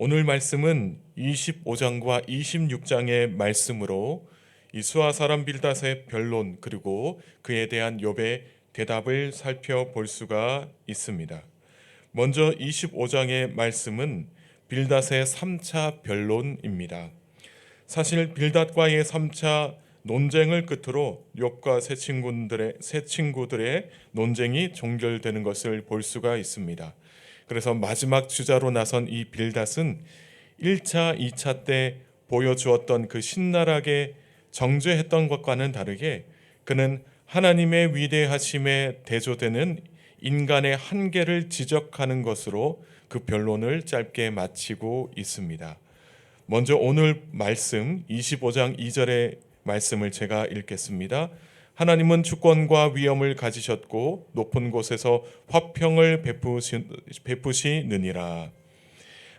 오늘 말씀은 25장과 26장의 말씀으로 이 수아 사람 빌닷의 변론 그리고 그에 대한 욥의 대답을 살펴볼 수가 있습니다. 먼저 25장의 말씀은 빌닷의 3차 변론입니다. 사실 빌닷과의 3차 논쟁을 끝으로 욥과 세 친구들의 논쟁이 종결되는 것을 볼 수가 있습니다. 그래서 마지막 주자로 나선 이 빌닷은 1차, 2차 때 보여주었던 그 신랄하게 정죄했던 것과는 다르게 그는 하나님의 위대하심에 대조되는 인간의 한계를 지적하는 것으로 그 변론을 짧게 마치고 있습니다. 먼저 오늘 말씀 25장 2절의 말씀을 제가 읽겠습니다. 하나님은 주권과 위엄을 가지셨고 높은 곳에서 화평을 베푸시느니라.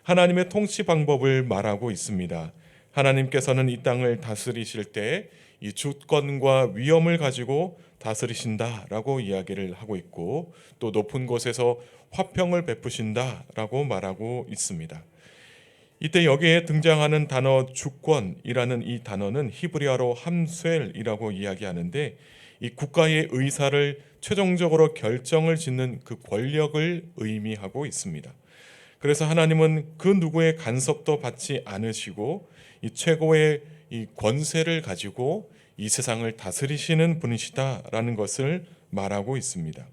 하나님의 통치 방법을 말하고 있습니다. 하나님께서는 이 땅을 다스리실 때 이 주권과 위엄을 가지고 다스리신다라고 이야기를 하고 있고 또 높은 곳에서 화평을 베푸신다라고 말하고 있습니다. 이때 여기에 등장하는 단어 주권이라는 이 단어는 히브리어로 함셀이라고 이야기하는데 이 국가의 의사를 최종적으로 결정을 짓는 그 권력을 의미하고 있습니다. 그래서 하나님은 그 누구의 간섭도 받지 않으시고 이 최고의 이 권세를 가지고 이 세상을 다스리시는 분이시다라는 것을 말하고 있습니다.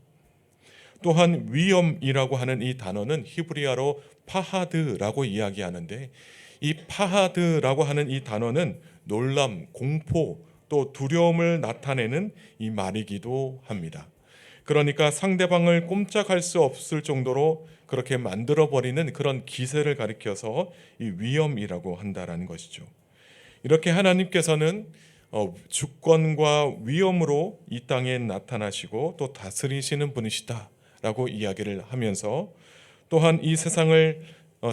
또한 위엄이라고 하는 이 단어는 히브리어로 파하드라고 이야기하는데 이 파하드라고 하는 이 단어는 놀람, 공포, 또 두려움을 나타내는 이 말이기도 합니다. 그러니까 상대방을 꼼짝할 수 없을 정도로 그렇게 만들어버리는 그런 기세를 가리켜서 이 위엄이라고 한다라는 것이죠. 이렇게 하나님께서는 주권과 위엄으로 이 땅에 나타나시고 또 다스리시는 분이시다라고 이야기를 하면서 또한 이 세상을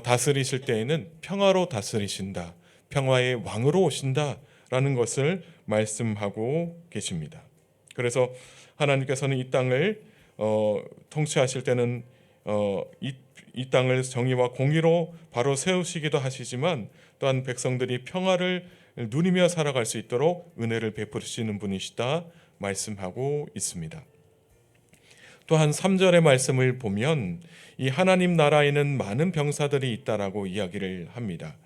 다스리실 때에는 평화로 다스리신다, 평화의 왕으로 오신다라는 것을 말씀하고 계십니다. 그래서 하나님께서는 이 땅을 통치하실 때는 이 땅을 정의와 공의로 바로 세우시기도 하시지만 또한 백성들이 평화를 누리며 살아갈 수 있도록 은혜를 베푸시는 분이시다 말씀하고 있습니다. 또한 3절의 말씀을 보면 이 하나님 나라에는 많은 병사들이 있다라고 이야기를 합니다.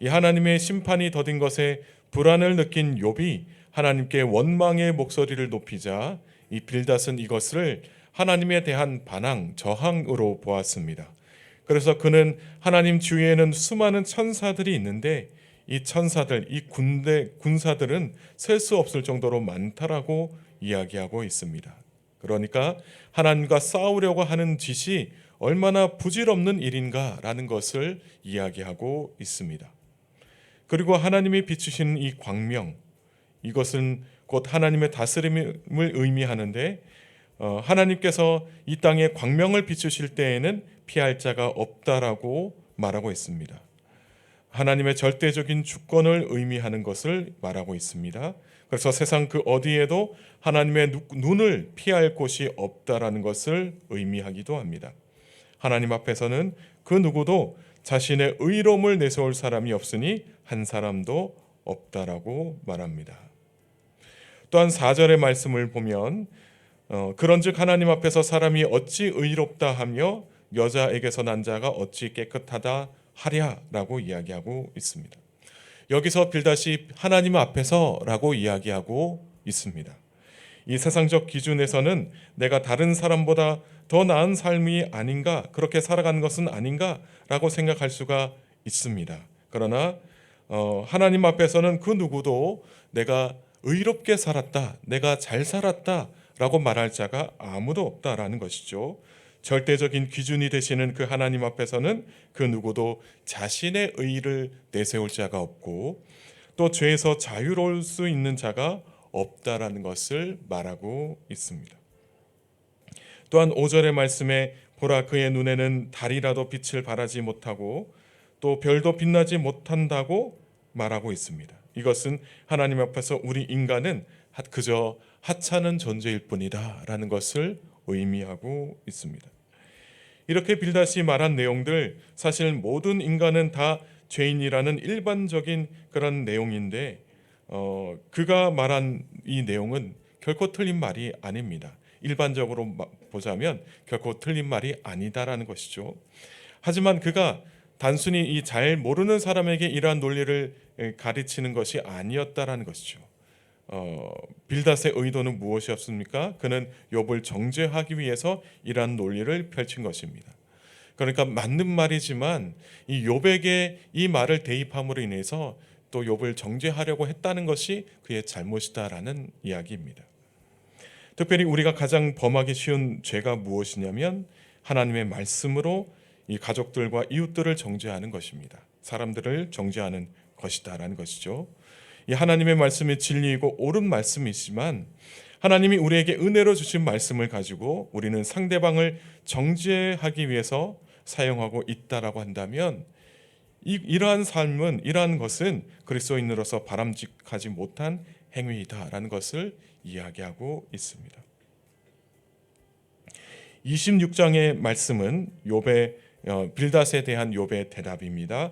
이 하나님의 심판이 더딘 것에 불안을 느낀 욥이 하나님께 원망의 목소리를 높이자 이 빌닷은 이것을 하나님에 대한 반항, 저항으로 보았습니다. 그래서 그는 하나님 주위에는 수많은 천사들이 있는데 이 천사들, 이 군사들은 셀 수 없을 정도로 많다라고 이야기하고 있습니다. 그러니까 하나님과 싸우려고 하는 짓이 얼마나 부질없는 일인가라는 것을 이야기하고 있습니다. 그리고 하나님이 비추시는 이 광명, 이것은 곧 하나님의 다스림을 의미하는데 하나님께서 이 땅에 광명을 비추실 때에는 피할 자가 없다라고 말하고 있습니다. 하나님의 절대적인 주권을 의미하는 것을 말하고 있습니다. 그래서 세상 그 어디에도 하나님의 눈을 피할 곳이 없다라는 것을 의미하기도 합니다. 하나님 앞에서는 그 누구도 자신의 의로움을 내세울 사람이 없으니 한 사람도 없다라고 말합니다. 또한 4절의 말씀을 보면 그런즉 하나님 앞에서 사람이 어찌 의롭다 하며 여자에게서 난 자가 어찌 깨끗하다 하랴라고 이야기하고 있습니다. 여기서 빌닷이 하나님 앞에서라고 이야기하고 있습니다. 이 세상적 기준에서는 내가 다른 사람보다 더 나은 삶이 아닌가, 그렇게 살아가는 것은 아닌가라고 생각할 수가 있습니다. 그러나 하나님 앞에서는 그 누구도 내가 의롭게 살았다, 내가 잘 살았다라고 말할 자가 아무도 없다라는 것이죠. 절대적인 기준이 되시는 그 하나님 앞에서는 그 누구도 자신의 의를 내세울 자가 없고 또 죄에서 자유로울 수 있는 자가 없다라는 것을 말하고 있습니다. 또한 5절의 말씀에 보라 그의 눈에는 달이라도 빛을 발하지 못하고 또 별도 빛나지 못한다고 말하고 있습니다. 이것은 하나님 앞에서 우리 인간은 그저 하찮은 존재일 뿐이다 라는 것을 의미하고 있습니다. 이렇게 빌닷이 말한 내용들, 사실 모든 인간은 다 죄인이라는 일반적인 그런 내용인데 그가 말한 이 내용은 결코 틀린 말이 아닙니다. 일반적으로 보자면 결코 틀린 말이 아니다라는 것이죠. 하지만 그가 단순히 이 잘 모르는 사람에게 이러한 논리를 가르치는 것이 아니었다라는 것이죠. 빌닷의 의도는 무엇이었습니까? 그는 욥을 정죄하기 위해서 이러한 논리를 펼친 것입니다. 그러니까 맞는 말이지만 이 욥에게 이 말을 대입함으로 인해서 또 욥을 정죄하려고 했다는 것이 그의 잘못이다라는 이야기입니다. 특별히 우리가 가장 범하기 쉬운 죄가 무엇이냐면 하나님의 말씀으로 이 가족들과 이웃들을 정죄하는 것입니다. 사람들을 정죄하는 것이다라는 것이죠. 이 하나님의 말씀이 진리이고 옳은 말씀이지만 하나님이 우리에게 은혜로 주신 말씀을 가지고 우리는 상대방을 정죄하기 위해서 사용하고 있다라고 한다면 이러한 삶은, 이러한 것은 그리스도인으로서 바람직하지 못한 행위이다라는 것을 이야기하고 있습니다. 26장의 말씀은 빌닷에 대한 욥의 대답입니다.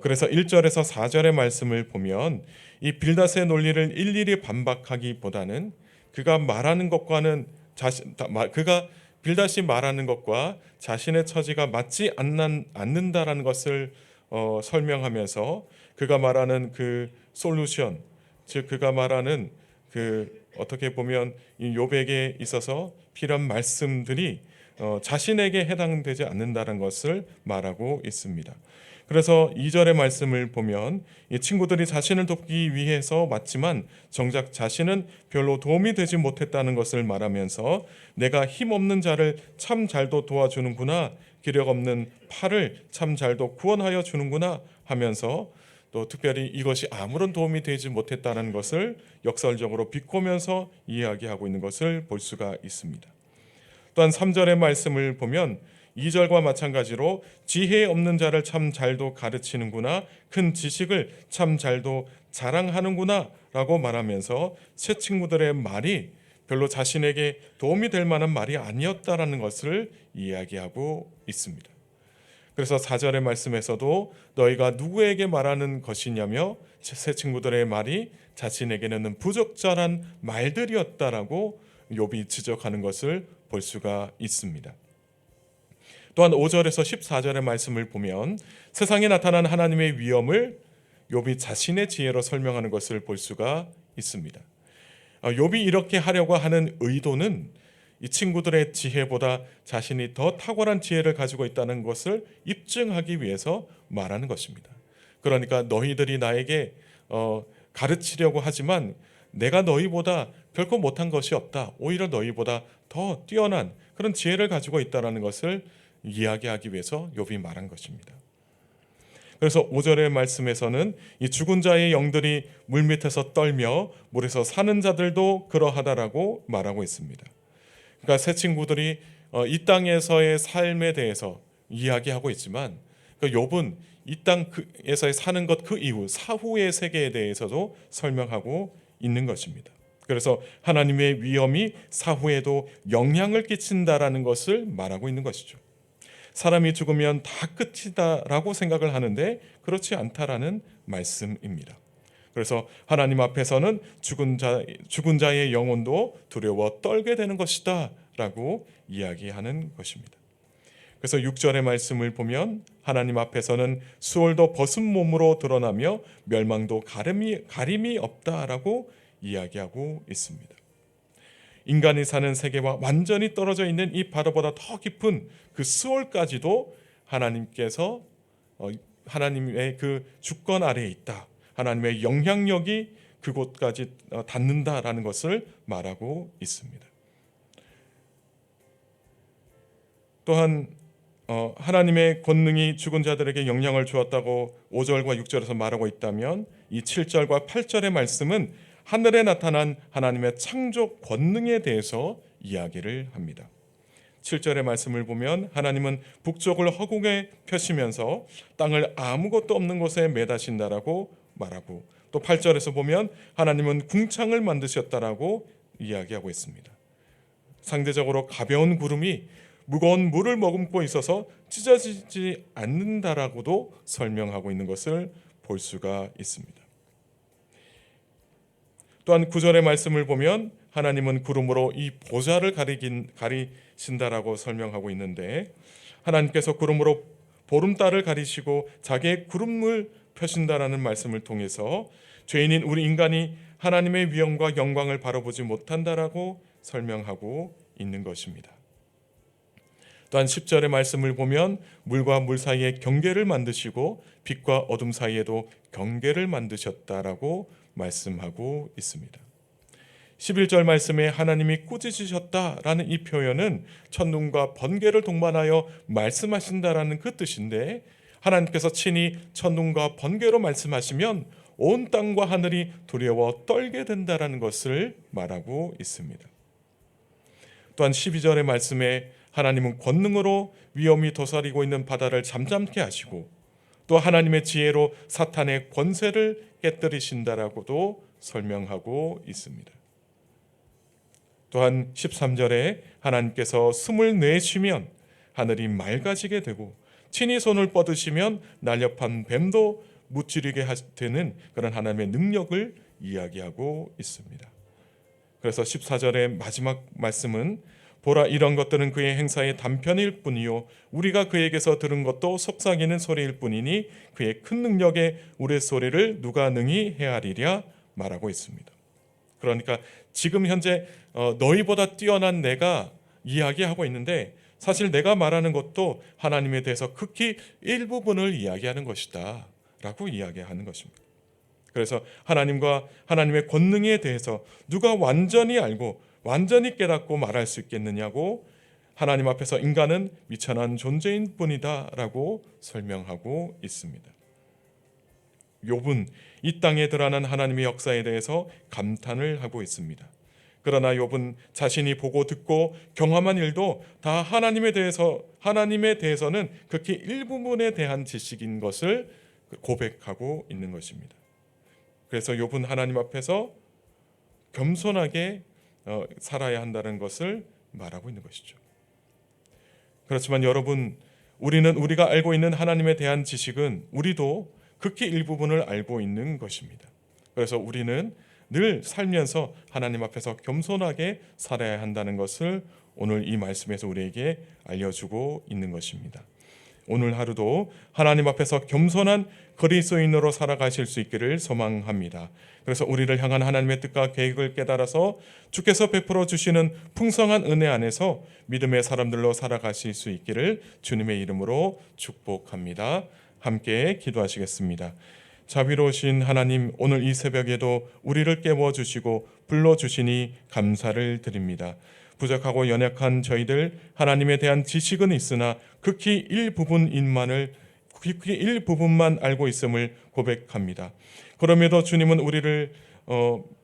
그래서 1절에서 4절의 말씀을 보면 이 빌닷의 논리를 일일이 반박하기보다는 그가 빌닷이 말하는 것과 자신의 처지가 맞지 않는다라는 것을 설명하면서 그가 말하는 그 솔루션, 즉 그가 말하는 그 어떻게 보면 이 욥에게 있어서 필요한 말씀들이 자신에게 해당되지 않는다는 것을 말하고 있습니다. 그래서 2절의 말씀을 보면 이 친구들이 자신을 돕기 위해서 맞지만 정작 자신은 별로 도움이 되지 못했다는 것을 말하면서 내가 힘없는 자를 참 잘도 도와주는구나, 기력 없는 팔을 참 잘도 구원하여 주는구나 하면서 또 특별히 이것이 아무런 도움이 되지 못했다는 것을 역설적으로 비꼬면서 이야기하고 있는 것을 볼 수가 있습니다. 또한 3절의 말씀을 보면 2절과 마찬가지로 지혜 없는 자를 참 잘도 가르치는구나, 큰 지식을 참 잘도 자랑하는구나 라고 말하면서 새 친구들의 말이 별로 자신에게 도움이 될 만한 말이 아니었다라는 것을 이야기하고 있습니다. 그래서 4절의 말씀에서도 너희가 누구에게 말하는 것이냐며 새 친구들의 말이 자신에게는 부적절한 말들이었다라고 욥이 지적하는 것을 볼 수가 있습니다. 또한 5절에서 14절의 말씀을 보면 세상에 나타난 하나님의 위엄을 욥이 자신의 지혜로 설명하는 것을 볼 수가 있습니다. 욥이 이렇게 하려고 하는 의도는 이 친구들의 지혜보다 자신이 더 탁월한 지혜를 가지고 있다는 것을 입증하기 위해서 말하는 것입니다. 그러니까 너희들이 나에게 가르치려고 하지만 내가 너희보다 결코 못한 것이 없다. 오히려 너희보다 더 뛰어난 그런 지혜를 가지고 있다는 것을 이야기하기 위해서 욥이 말한 것입니다. 그래서 5절의 말씀에서는 이 죽은 자의 영들이 물밑에서 떨며 물에서 사는 자들도 그러하다라고 말하고 있습니다. 그러니까 새 친구들이 이 땅에서의 삶에 대해서 이야기하고 있지만 욥은 이 땅에서 사는 것 그 이후 사후의 세계에 대해서도 설명하고 있는 것입니다. 그래서 하나님의 위엄이 사후에도 영향을 끼친다라는 것을 말하고 있는 것이죠. 사람이 죽으면 다 끝이다라고 생각을 하는데 그렇지 않다라는 말씀입니다. 그래서 하나님 앞에서는 죽은 자의 영혼도 두려워 떨게 되는 것이다라고 이야기하는 것입니다. 그래서 6절의 말씀을 보면 하나님 앞에서는 수월도 벗은 몸으로 드러나며 멸망도 가림이 없다라고 이야기하고 있습니다. 인간이 사는 세계와 완전히 떨어져 있는 이 바다보다 더 깊은 그 수월까지도 하나님께서 하나님의 그 주권 아래에 있다. 하나님의 영향력이 그곳까지 닿는다라는 것을 말하고 있습니다. 또한 하나님의 권능이 죽은 자들에게 영향을 주었다고 5절과 6절에서 말하고 있다면 이 7절과 8절의 말씀은 하늘에 나타난 하나님의 창조 권능에 대해서 이야기를 합니다. 7절의 말씀을 보면 하나님은 북쪽을 허공에 펴시면서 땅을 아무것도 없는 곳에 매다신다라고 말하고 또 8절에서 보면 하나님은 궁창을 만드셨다라고 이야기하고 있습니다. 상대적으로 가벼운 구름이 무거운 물을 머금고 있어서 찢어지지 않는다라고도 설명하고 있는 것을 볼 수가 있습니다. 또한 9절의 말씀을 보면 하나님은 구름으로 이 보좌를 가리신다라고 설명하고 있는데, 하나님께서 구름으로 보름달을 가리시고 자기의 구름을 펴신다라는 말씀을 통해서 죄인인 우리 인간이 하나님의 위엄과 영광을 바라보지 못한다라고 설명하고 있는 것입니다. 또한 10절의 말씀을 보면 물과 물 사이에 경계를 만드시고 빛과 어둠 사이에도 경계를 만드셨다라고 말씀하고 있습니다. 11절 말씀에 하나님이 꾸짖으셨다라는 이 표현은 천둥과 번개를 동반하여 말씀하신다라는 그 뜻인데, 하나님께서 친히 천둥과 번개로 말씀하시면 온 땅과 하늘이 두려워 떨게 된다라는 것을 말하고 있습니다. 또한 12절의 말씀에 하나님은 권능으로 위험이 도사리고 있는 바다를 잠잠케 하시고 또 하나님의 지혜로 사탄의 권세를 깨뜨리신다라고도 설명하고 있습니다. 또한 13절에 하나님께서 숨을 내쉬면 하늘이 맑아지게 되고 친히 손을 뻗으시면 날렵한 뱀도 무찌르게 되는 그런 하나님의 능력을 이야기하고 있습니다. 그래서 14절의 마지막 말씀은 보라, 이런 것들은 그의 행사의 단편일 뿐이요 우리가 그에게서 들은 것도 속삭이는 소리일 뿐이니 그의 큰 능력에 우리 소리를 누가 능히 헤아리랴 말하고 있습니다. 그러니까 지금 현재 너희보다 뛰어난 내가 이야기하고 있는데, 사실 내가 말하는 것도 하나님에 대해서 극히 일부분을 이야기하는 것이다 라고 이야기하는 것입니다. 그래서 하나님과 하나님의 권능에 대해서 누가 완전히 알고 완전히 깨닫고 말할 수 있겠느냐고, 하나님 앞에서 인간은 미천한 존재인 뿐이다 라고 설명하고 있습니다. 욥은 이 땅에 드러난 하나님의 역사에 대해서 감탄을 하고 있습니다. 그러나 욥은 자신이 보고 듣고 경험한 일도 다 하나님에 대해서는 극히 일부분에 대한 지식인 것을 고백하고 있는 것입니다. 그래서 욥은 하나님 앞에서 겸손하게 살아야 한다는 것을 말하고 있는 것이죠. 그렇지만 여러분, 우리가 알고 있는 하나님에 대한 지식은 우리도 극히 일부분을 알고 있는 것입니다. 그래서 우리는 늘 살면서 하나님 앞에서 겸손하게 살아야 한다는 것을 오늘 이 말씀에서 우리에게 알려주고 있는 것입니다. 오늘 하루도 하나님 앞에서 겸손한 그리스도인으로 살아가실 수 있기를 소망합니다. 그래서 우리를 향한 하나님의 뜻과 계획을 깨달아서 주께서 베풀어 주시는 풍성한 은혜 안에서 믿음의 사람들로 살아가실 수 있기를 주님의 이름으로 축복합니다. 함께 기도하시겠습니다. 자비로우신 하나님, 오늘 이 새벽에도 우리를 깨워주시고 불러주시니 감사를 드립니다. 부족하고 연약한 저희들, 하나님에 대한 지식은 있으나 극히 일부분만 알고 있음을 고백합니다. 그럼에도 주님은 우리를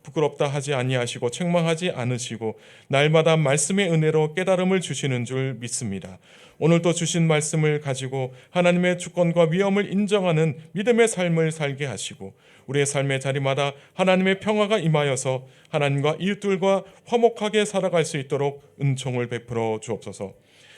부끄럽다 하지 아니하시고 책망하지 않으시고 날마다 말씀의 은혜로 깨달음을 주시는 줄 믿습니다. 오늘도 주신 말씀을 가지고 하나님의 주권과 위엄을 인정하는 믿음의 삶을 살게 하시고 우리의 삶의 자리마다 하나님의 평화가 임하여서 하나님과 이웃들과 화목하게 살아갈 수 있도록 은총을 베풀어 주옵소서.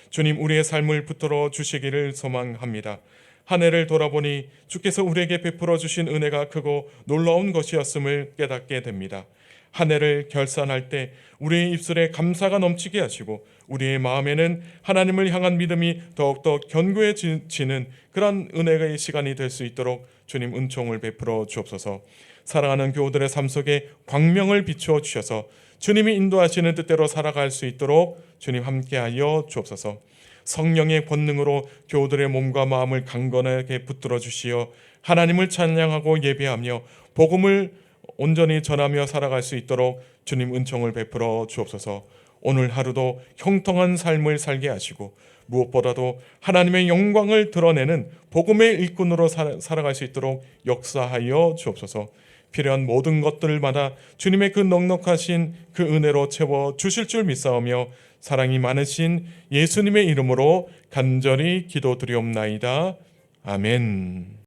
주님, 우리의 삶을 붙들어 주시기를 소망합니다. 한 해를 돌아보니 주께서 우리에게 베풀어 주신 은혜가 크고 놀라운 것이었음을 깨닫게 됩니다. 한 해를 결산할 때 우리의 입술에 감사가 넘치게 하시고 우리의 마음에는 하나님을 향한 믿음이 더욱더 견고해지는 그런 은혜의 시간이 될 수 있도록 주님 은총을 베풀어 주옵소서. 사랑하는 교우들의 삶 속에 광명을 비추어 주셔서 주님이 인도하시는 뜻대로 살아갈 수 있도록 주님 함께하여 주옵소서. 성령의 권능으로 교우들의 몸과 마음을 강건하게 붙들어 주시어 하나님을 찬양하고 예배하며 복음을 온전히 전하며 살아갈 수 있도록 주님 은총을 베풀어 주옵소서. 오늘 하루도 형통한 삶을 살게 하시고 무엇보다도 하나님의 영광을 드러내는 복음의 일꾼으로 살아갈 수 있도록 역사하여 주옵소서. 필요한 모든 것들마다 주님의 그 넉넉하신 그 은혜로 채워 주실 줄 믿사오며 사랑이 많으신 예수님의 이름으로 간절히 기도드리옵나이다. 아멘.